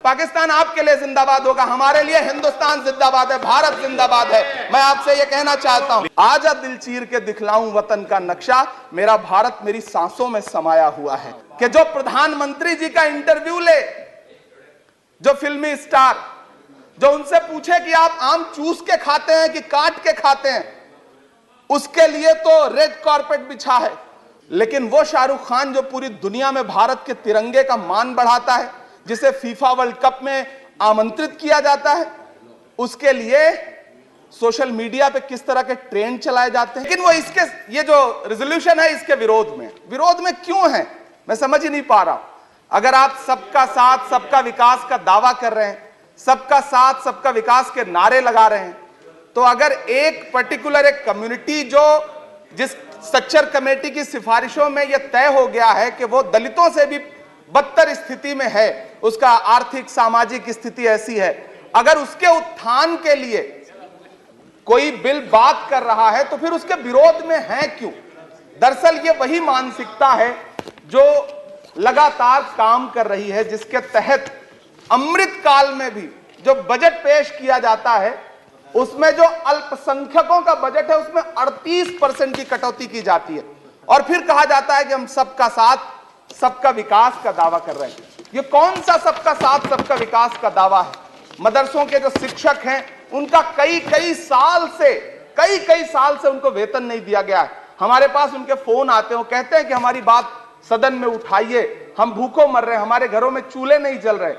पाकिस्तान आपके लिए जिंदाबाद होगा, हमारे लिए हिंदुस्तान जिंदाबाद है, भारत जिंदाबाद है। मैं आपसे यह कहना चाहता हूं, आजा दिल चीर के दिखलाऊं वतन का नक्शा, मेरा भारत मेरी सांसों में समाया हुआ है। कि जो प्रधानमंत्री जी का इंटरव्यू ले, जो फिल्मी स्टार, जो उनसे पूछे कि आप आम चूस के खाते हैं कि काट के खाते हैं, उसके लिए तो रेड कारपेट बिछा है। लेकिन वो शाहरुख खान जो पूरी दुनिया में भारत के तिरंगे का मान बढ़ाता है, जिसे फीफा वर्ल्ड कप में आमंत्रित किया जाता है, उसके लिए सोशल मीडिया पे किस तरह के ट्रेंड चलाए जाते हैं। लेकिन वो इसके ये जो रेजोल्यूशन है इसके विरोध में क्यों है, मैं समझ ही नहीं पा रहा हूं। अगर आप सबका साथ सबका विकास का दावा कर रहे हैं, सबका साथ सबका विकास के नारे लगा रहे हैं, तो अगर एक पर्टिकुलर एक कम्युनिटी जो जिस स्ट्रक्चर कमेटी की सिफारिशों में यह तय हो गया है कि वो दलितों से भी बदतर स्थिति में है, उसका आर्थिक सामाजिक स्थिति ऐसी है, अगर उसके उत्थान के लिए कोई बिल बात कर रहा है तो फिर उसके विरोध में है क्यों? दरअसल ये वही मानसिकता है जो लगातार काम कर रही है, जिसके तहत अमृत काल में भी जो बजट पेश किया जाता है उसमें जो अल्पसंख्यकों का बजट है उसमें 38% की कटौती की जाती है और फिर कहा जाता है कि हम सबका साथ सबका विकास का दावा कर रहे हैं। ये कौन सा सबका साथ सबका विकास का दावा है? मदरसों के जो शिक्षक हैं उनका कई साल से उनको वेतन नहीं दिया गया है। हमारे पास उनके फोन आते हैं, वो कहते हैं कि हमारी बात सदन में उठाइए, हम भूखों मर रहे हैं, हमारे घरों में चूल्हे नहीं जल रहे।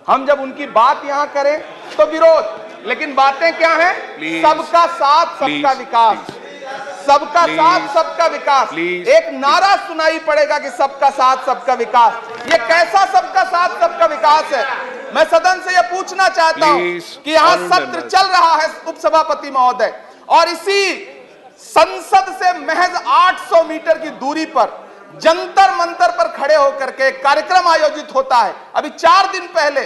हम जब उनकी बात यहां करें तो विरोध, लेकिन बातें क्या हैं? सबका साथ सबका विकास, सबका साथ सबका विकास। एक नारा सुनाई पड़ेगा कि सबका साथ सबका विकास। ये कैसा सबका साथ सबका विकास है? मैं सदन से यह पूछना चाहता हूं कि यहां सत्र चल रहा है उपसभापति महोदय, और इसी संसद से महज 800 मीटर की दूरी पर जंतर मंतर पर खड़े होकर के कार्यक्रम आयोजित होता है अभी 4 दिन पहले,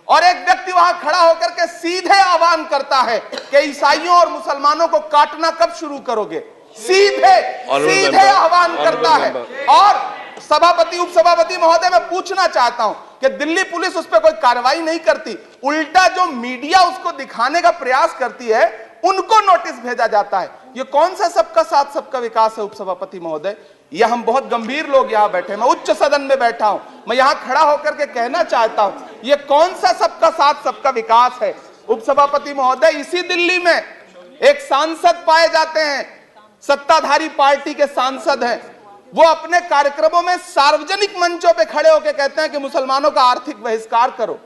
और एक व्यक्ति वहां खड़ा होकर के सीधे आह्वान करता है कि ईसाइयों और मुसलमानों को काटना कब शुरू करोगे? सीधे आह्वान करता है। और सभापति उपसभापति महोदय, मैं पूछना चाहता हूं कि दिल्ली पुलिस उस पर कोई कार्रवाई नहीं करती, उल्टा जो मीडिया उसको दिखाने का प्रयास करती है उनको नोटिस भेजा जाता है। ये कौन सा सबका साथ सबका विकास है उपसभापति महोदय? ये हम बहुत गंभीर लोग यहां बैठे, मैं उच्च सदन में बैठा हूं, मैं यहां खड़ा होकर के कहना चाहता हूं, ये कौन सा सबका साथ सबका विकास है? उपसभापति महोदय, इसी दिल्ली में एक सांसद पाए जाते हैं, सत्ताधारी पार्टी के सांसद हैं, वो अपने कार्यक्रमों में सार्वजनिक मंचों पे खड़े होकर कहते हैं कि मुसलमानों का आर्थिक बहिष्कार करो।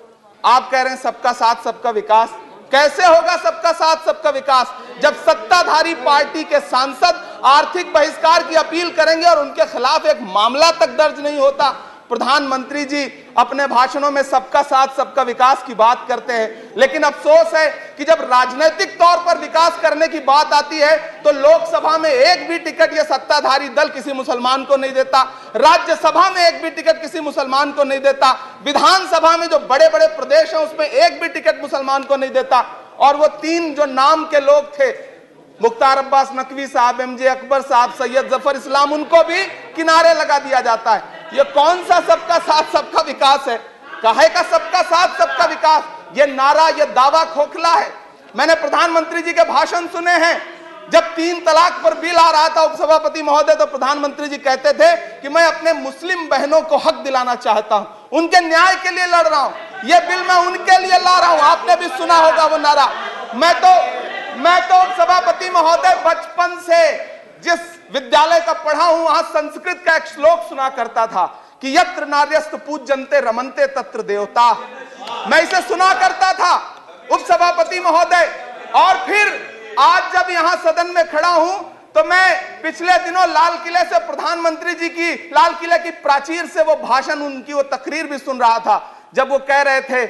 आप कह रहे हैं सबका साथ सबका विकास। कैसे होगा सबका साथ सबका विकास जब सत्ताधारी पार्टी के सांसद आर्थिक बहिष्कार की अपील करेंगे और उनके खिलाफ एक मामला तक दर्ज नहीं होता? प्रधानमंत्री जी अपने भाषणों में सबका साथ सबका विकास की बात करते हैं, लेकिन अफसोस है कि जब राजनीतिक तौर पर विकास करने की बात आती है तो लोकसभा में एक भी टिकट ये सत्ताधारी दल किसी मुसलमान को नहीं देता, राज्यसभा में एक भी टिकट किसी मुसलमान को नहीं देता, विधानसभा में जो बड़े बड़े प्रदेश हैं उसमें एक भी टिकट मुसलमान को नहीं देता। और वो 3 जो नाम के लोग थे, मुख्तार अब्बास नकवी साहब, MJ अकबर साहब, सैयद जफर इस्लाम, उनको भी किनारे लगा दिया जाता है। ये कौन सा सबका साथ सबका विकास है? काहे का सबका साथ सबका विकास? ये नारा, ये दावा खोखला है। मैंने प्रधानमंत्री जी के भाषण सुने हैं, जब 3 तलाक पर बिल आ रहा था उपसभापति महोदय, तो प्रधानमंत्री जी कहते थे कि मैं अपने मुस्लिम बहनों को हक दिलाना चाहता हूं, उनके न्याय के लिए लड़ रहा हूं, ये बिल मैं उनके लिए ला रहा हूं। आपने भी सुना होगा वो नारा। मैं तो सभापति महोदय बचपन से जिस विद्यालय का पढ़ा हूं वहां संस्कृत का एक श्लोक सुना करता था कि यत्र नार्यस्तु पूज्यन्ते रमन्ते तत्र देवता। मैं इसे सुना करता था उपसभापति महोदय। और फिर आज जब यहां सदन में खड़ा हूं तो मैं पिछले दिनों लाल किले से प्रधानमंत्री जी की, लाल किले की प्राचीर से वो भाषण, उनकी वो तकरीर भी सुन रहा था, जब वो कह रहे थे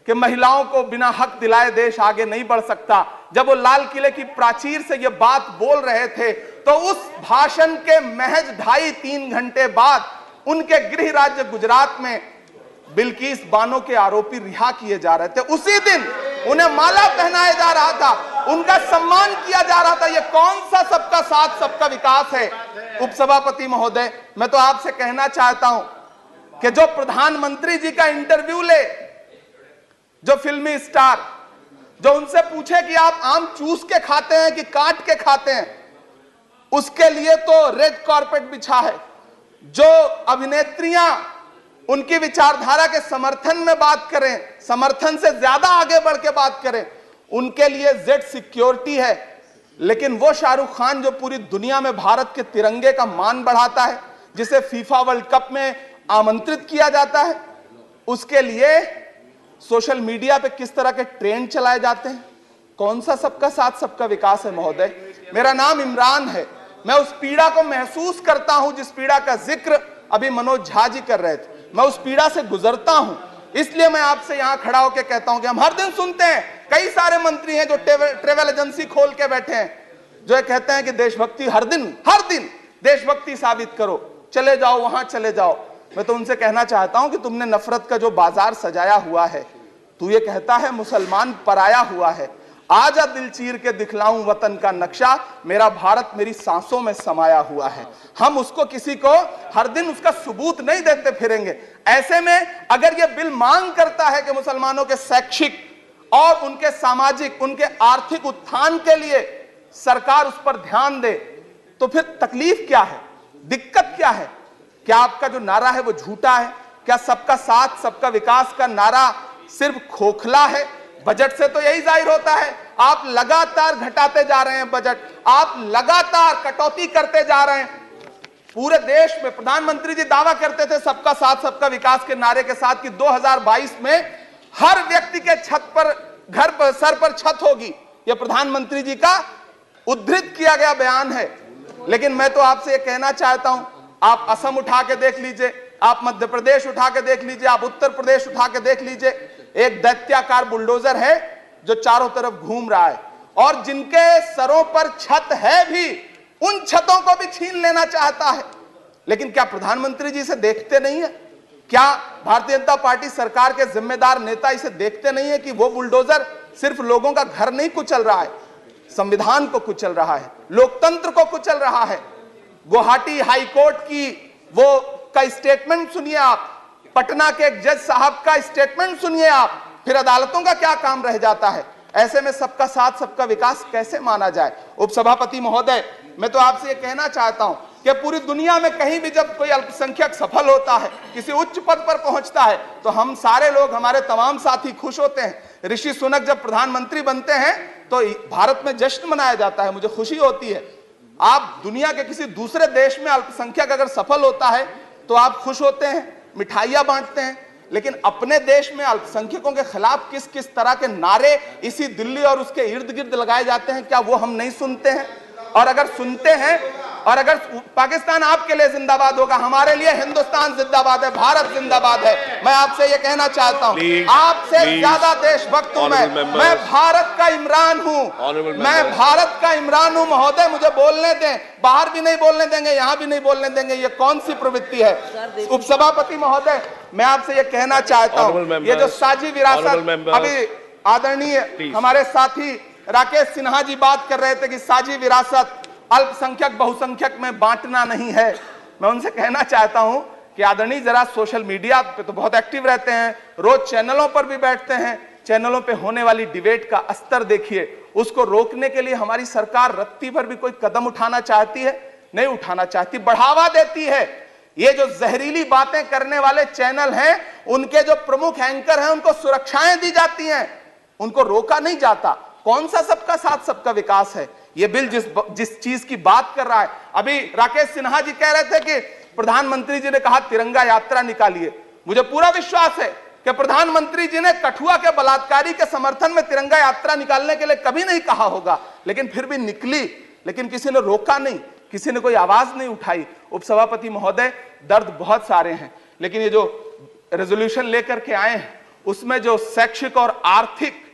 कि महिलाओं को बिना हक दिलाए देश आगे नहीं बढ़ सकता। जब वो लाल किले की प्राचीर से ये बात बोल रहे थे तो उस भाषण के महज 2.5-3 घंटे बाद उनके गृह राज्य गुजरात में बिल्किस बानो के आरोपी रिहा किए जा रहे थे। उसी दिन उन्हें माला पहनाया जा रहा था, उनका सम्मान किया जा रहा था। ये कौन सा सबका साथ सबका विकास है? उपसभापति महोदय, मैं तो आपसे कहना चाहता हूं कि जो प्रधानमंत्री जी का इंटरव्यू ले, जो फिल्मी स्टार, जो उनसे पूछे कि आप आम चूस के खाते हैं कि काट के खाते हैं, उसके लिए तो रेड कारपेट बिछा है। जो अभिनेत्रियां उनकी विचारधारा के समर्थन में बात करें, समर्थन से ज्यादा आगे बढ़ के बात करें, उनके लिए जेड सिक्योरिटी है। लेकिन वो शाहरुख खान जो पूरी दुनिया में भारत के तिरंगे का मान बढ़ाता है, जिसे फीफा वर्ल्ड कप में आमंत्रित किया जाता है, उसके लिए सोशल मीडिया पे किस तरह के ट्रेंड चलाए जाते हैं। कौन सा सबका साथ सबका विकास है महोदय? मेरा नाम इमरान है। मैं उस पीड़ा को महसूस करता हूं जिस पीड़ा का जिक्र अभी मनोज झा जी कर रहे थे। मैं उस पीड़ा से गुजरता हूं, इसलिए मैं आपसे यहां खड़ा होकर कहता हूं कि हम हर दिन सुनते हैं, कई सारे मंत्री हैं जो ट्रेवल एजेंसी खोल के बैठे हैं, जो ये कहते हैं कि देशभक्ति हर दिन देशभक्ति साबित करो, चले जाओ वहां चले जाओ। मैं तो उनसे कहना चाहता हूं कि तुमने नफरत का जो बाजार सजाया हुआ है, तू ये कहता है मुसलमान पराया हुआ है, आजा दिल चीर के दिखलाऊं वतन का नक्शा, मेरा भारत मेरी सांसों में समाया हुआ है। हम उसको किसी को हर दिन उसका सबूत नहीं देते फिरेंगे। ऐसे में अगर यह बिल मांग करता है कि मुसलमानों के शैक्षिक और उनके सामाजिक, उनके आर्थिक उत्थान के लिए सरकार उस पर ध्यान दे, तो फिर तकलीफ क्या है, दिक्कत क्या है? क्या आपका जो नारा है वो झूठा है? क्या सबका साथ सबका विकास का नारा सिर्फ खोखला है? बजट से तो यही जाहिर होता है, आप लगातार घटाते जा रहे हैं बजट, आप लगातार कटौती करते जा रहे हैं। पूरे देश में प्रधानमंत्री जी दावा करते थे सबका साथ सबका विकास के नारे के साथ कि 2022 में हर व्यक्ति के छत पर, घर पर, सर पर छत होगी। यह प्रधानमंत्री जी का उद्धृत किया गया बयान है। लेकिन मैं तो आपसे यह कहना चाहता हूं, आप असम उठा के देख लीजिए, आप मध्य प्रदेश उठा के देख लीजिए, आप उत्तर प्रदेश उठा के देख लीजिए, एक दैत्याकार बुलडोजर है जो चारों तरफ घूम रहा है, और जिनके सरों पर छत है भी, उन छतों को भी छीन लेना चाहता है। लेकिन क्या प्रधानमंत्री जी इसे देखते नहीं है? क्या भारतीय जनता पार्टी सरकार के जिम्मेदार नेता इसे देखते नहीं है कि वो बुलडोजर सिर्फ लोगों का घर नहीं कुचल रहा है, संविधान को कुचल रहा है, लोकतंत्र को कुचल रहा है। गुवाहाटी हाईकोर्ट की वो का स्टेटमेंट सुनिए आप, पटना के एक जज साहब का स्टेटमेंट सुनिए आप, फिर अदालतों का क्या काम रह जाता है? ऐसे में सबका साथ सबका विकास कैसे माना जाए? उपसभापति महोदय, मैं तो आपसे ये कहना चाहता हूं कि पूरी दुनिया में कहीं भी जब कोई अल्पसंख्यक सफल होता है, किसी उच्च पद पर पहुंचता है, तो हम सारे लोग, हमारे तमाम साथी खुश होते हैं। ऋषि सुनक जब प्रधानमंत्री बनते हैं तो भारत में जश्न मनाया जाता है, मुझे खुशी होती है। आप दुनिया के किसी दूसरे देश में अल्पसंख्यक अगर सफल होता है तो आप खुश होते हैं, मिठाइयां बांटते हैं। लेकिन अपने देश में अल्पसंख्यकों के खिलाफ किस किस तरह के नारे इसी दिल्ली और उसके इर्द गिर्द लगाए जाते हैं, क्या वो हम नहीं सुनते हैं? और अगर सुनते हैं, और अगर पाकिस्तान आपके लिए जिंदाबाद होगा, हमारे लिए हिंदुस्तान जिंदाबाद है, भारत जिंदाबाद है। मैं आपसे ये कहना चाहता हूं, आपसे ज्यादा देशभक्त हूं मैं भारत का इमरान हूं, मैं भारत का इमरान हूं महोदय, मुझे बोलने दें। बाहर भी नहीं बोलने देंगे, यहां भी नहीं बोलने देंगे, ये कौन सी प्रवृत्ति है? उपसभापति महोदय, मैं आपसे ये कहना चाहता हूं, ये जो साझी विरासत, अभी आदरणीय हमारे साथी राकेश सिन्हा जी बात कर रहे थे कि साझी विरासत अल्पसंख्यक बहुसंख्यक में बांटना नहीं है। मैं उनसे कहना चाहता हूं कि आदरणीय जरा सोशल मीडिया पे तो बहुत एक्टिव रहते हैं, रोज चैनलों पर भी बैठते हैं, चैनलों पे होने वाली डिबेट का स्तर देखिए। उसको रोकने के लिए हमारी सरकार रत्ती भर भी कोई कदम उठाना चाहती है? नहीं उठाना चाहती, बढ़ावा देती है। ये जो जहरीली बातें करने वाले चैनल हैं, उनके जो प्रमुख एंकर हैं, उनको सुरक्षाएं दी जाती हैं, उनको रोका नहीं जाता। कौन सा सबका साथ सबका विकास है? ये बिल जिस चीज की बात कर रहा है, अभी राकेश सिन्हा जी कह रहे थे कि प्रधानमंत्री जी ने कहा तिरंगा यात्रा निकालिए। मुझे पूरा विश्वास है कि प्रधानमंत्री जी ने कठुआ के बलात्कारी के समर्थन में तिरंगा यात्रा निकालने के लिए कभी नहीं कहा होगा, लेकिन फिर भी निकली, लेकिन किसी ने रोका नहीं, किसी ने कोई आवाज नहीं उठाई। उपसभापति महोदय, दर्द बहुत सारे हैं, लेकिन ये जो रेजोल्यूशन लेकर के आए हैं उसमें जो शैक्षिक और आर्थिक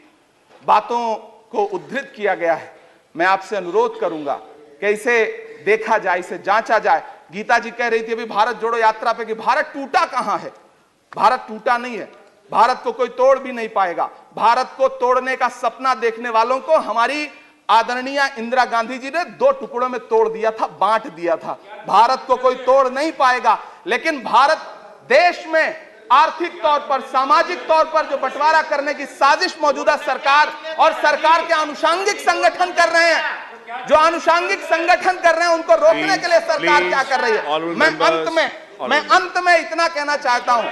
बातों को उद्धृत किया गया है, मैं आपसे अनुरोध करूंगा कि इसे देखा जाए, इसे जांचा जाए। गीता जी कह रही थी अभी भारत जोड़ो यात्रा पे कि भारत टूटा कहां है? भारत टूटा नहीं है, भारत को कोई तोड़ भी नहीं पाएगा। भारत को तोड़ने का सपना देखने वालों को हमारी आदरणीय इंदिरा गांधी जी ने 2 टुकड़ों में तोड़ दिया था, बांट दिया था। भारत को कोई तोड़ नहीं पाएगा, लेकिन भारत देश में आर्थिक तौर पर, सामाजिक तौर पर जो बंटवारा करने की साजिश मौजूदा सरकार और सरकार के आनुषंगिक संगठन कर रहे हैं, जो आनुषंगिक संगठन कर रहे हैं, उनको रोकने के लिए सरकार क्या कर रही है। मैं अंत में इतना कहना चाहता हूं,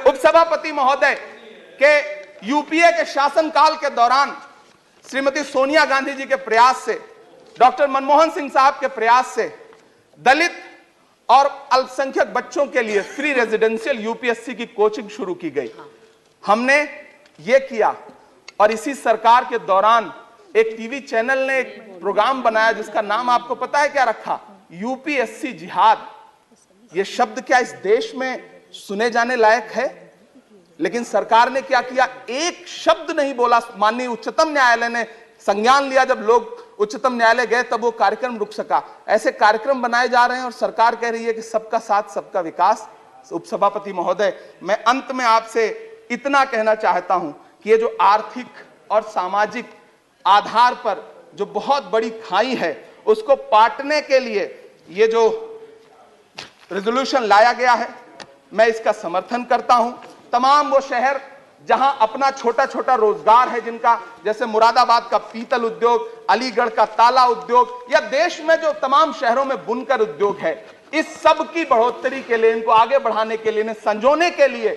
उपसभापति महोदय के यूपीए के शासनकाल के दौरान श्रीमती सोनिया गांधी जी के प्रयास से, डॉक्टर मनमोहन सिंह साहब के प्रयास से दलित और अल्पसंख्यक बच्चों के लिए फ्री रेजिडेंशियल यूपीएससी की कोचिंग शुरू की गई। हमने ये किया और इसी सरकार के दौरान एक टीवी चैनल ने एक प्रोग्राम बनाया जिसका नाम आपको पता है क्या रखा? यूपीएससी जिहाद। ये शब्द क्या इस देश में सुने जाने लायक है? लेकिन सरकार ने क्या किया? एक शब्द नहीं बोला। माननीय उच्चतम न्यायालय ने संज्ञान लिया, जब लोग उच्चतम न्यायालय गए तब वो कार्यक्रम रुक सका। ऐसे कार्यक्रम बनाए जा रहे हैं और सरकार कह रही है कि सबका साथ सबका विकास। उपसभापति महोदय, मैं अंत में आपसे इतना कहना चाहता हूं कि ये जो आर्थिक और सामाजिक आधार पर जो बहुत बड़ी खाई है, उसको पाटने के लिए ये जो रेजोल्यूशन लाया गया है, मैं इसका समर्थन करता हूं। तमाम वो शहर जहां अपना छोटा छोटा रोजगार है, जिनका जैसे मुरादाबाद का पीतल उद्योग, अलीगढ़ का ताला उद्योग, या देश में जो तमाम शहरों में बुनकर उद्योग है, इस सब की बढ़ोतरी के लिए, इनको आगे बढ़ाने के लिए, इन्हें संजोने के लिए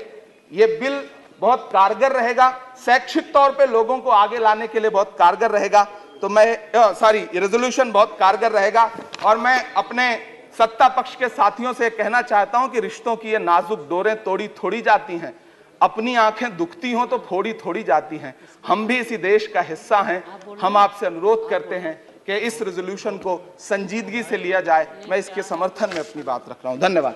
ये बिल बहुत कारगर रहेगा। शैक्षिक तौर पे लोगों को आगे लाने के लिए बहुत कारगर रहेगा। तो मैं ये रेजोल्यूशन बहुत कारगर रहेगा। और मैं अपने सत्ता पक्ष के साथियों से कहना चाहता हूं कि रिश्तों की ये नाजुक डोरें तोड़ी थोड़ी जाती हैं, अपनी आंखें दुखती हों तो फोड़ी थोड़ी जाती हैं। हम भी इसी देश का हिस्सा हैं। हम आपसे अनुरोध करते हैं कि इस रेजोल्यूशन को संजीदगी से लिया जाए। मैं इसके समर्थन में अपनी बात रख रहा हूं। धन्यवाद।